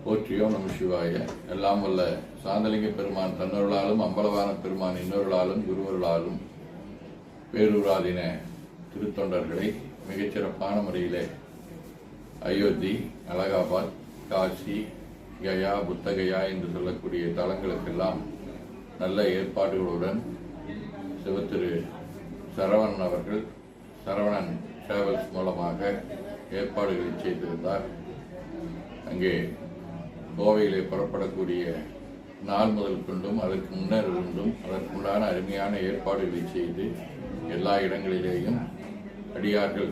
போற்றியோம் நம சிவாய. எல்லாம் வல்ல சாந்தலிங்க பெருமான் தன்னொருளாலும் அம்பலவான பெருமான் இன்னொருளாலும் குருவருளாலும் பேரூராதின திருத்தொண்டர்களை மிகச்சிறப்பான முறையிலே அயோத்தி, அலகாபாத், காசி, கயா, புத்தகயா என்று சொல்லக்கூடிய தலங்களுக்கெல்லாம் நல்ல ஏற்பாடுகளுடன் சிவத்திரு சரவணன் அவர்கள் சரவணன் டிராவல்ஸ் மூலமாக ஏற்பாடுகளை செய்திருந்தார். அங்கே கோவையிலே புறப்படக்கூடிய நாள் முதல் கொண்டும் அதற்கு முன்னர் இருந்தும் அதற்குண்டான அருமையான ஏற்பாடுகளை செய்து எல்லா இடங்களிலேயும் அடியார்கள்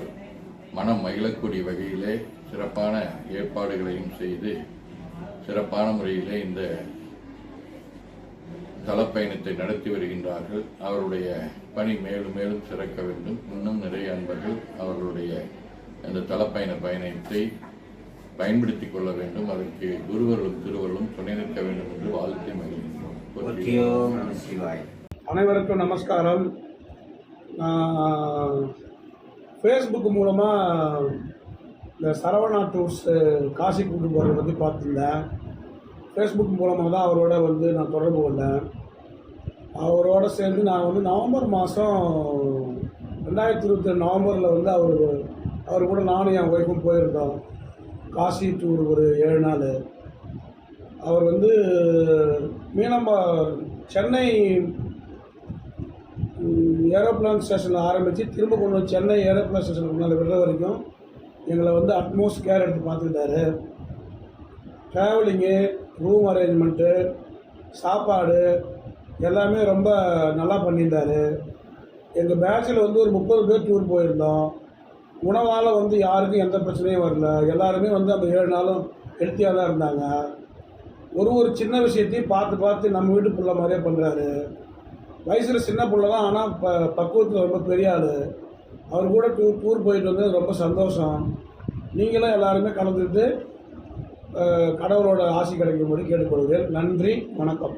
மனம் மகிழக்கூடிய வகையிலே சிறப்பான ஏற்பாடுகளையும் செய்து சிறப்பான முறையிலே இந்த தலப்பயணத்தை நடத்தி வருகின்றார்கள். அவருடைய பணி மேலும் மேலும் சிறக்க வேண்டும். இன்னும் நிறைய அன்பர்கள் அவர்களுடைய இந்த தலப்பயண பயணத்தை பயன்படுத்திக் கொள்ள வேண்டும். அதற்கு குருவர்களும் திருவர்களும் துணை நிற்க வேண்டும் என்று வாழ்த்தி மகிழ்கின்றோம். அனைவருக்கும் நமஸ்காரம். ஃபேஸ்புக் மூலமாக இந்த சரவணா டூர்ஸ் காசி கூட்டு போகிறத பற்றி பார்த்துருந்தேன். ஃபேஸ்புக் மூலமாக தான் அவரோட நான் தொடர்பு கொண்டேன். அவரோட சேர்ந்து நான் நவம்பர் மாதம் 2022 நவம்பரில் அவர் கூட நானும் என் ஒய்ஃபும் போயிருந்தோம் காசி டூர் ஒரு 7 நாள். அவர் சென்னை ஏரோப்ளான் ஸ்டேஷனில் ஆரம்பித்து திரும்ப கொண்டு வந்து சென்னை ஏரோப்ளான் ஸ்டேஷனுக்கு முன்னால் விடுற வரைக்கும் எங்களை அட்மோஸ்ட் கேர் எடுத்து பார்த்துக்கிட்டாரு. ட்ராவலிங்கு, ரூம் அரேஞ்ச்மெண்ட்டு, சாப்பாடு எல்லாமே ரொம்ப நல்லா பண்ணியிருந்தார். எங்கள் பேட்சில் ஒரு 30 பேர் டூர் போயிருந்தோம். உணவால் யாருக்கும் எந்த பிரச்சனையும் வரல. எல்லாருமே அந்த 7 நாளும் ஹெல்த்தியாக தான் இருந்தாங்க. ஒரு சின்ன விஷயத்தையும் பார்த்து நம்ம வீட்டு பிள்ளை மாதிரியே பண்ணுறாரு. வயசில் சின்ன பிள்ளை தான், ஆனால் பக்குவத்தில் ரொம்ப பெரிய ஆள். அவர் கூட டூர் போயிட்டு வந்து ரொம்ப சந்தோஷம். நீங்களும் எல்லாருமே கலந்துக்கிட்டு கடவுளோட ஆசி கிடைக்கும்படி கேட்டுக்கொள்கிறேன். நன்றி, வணக்கம்.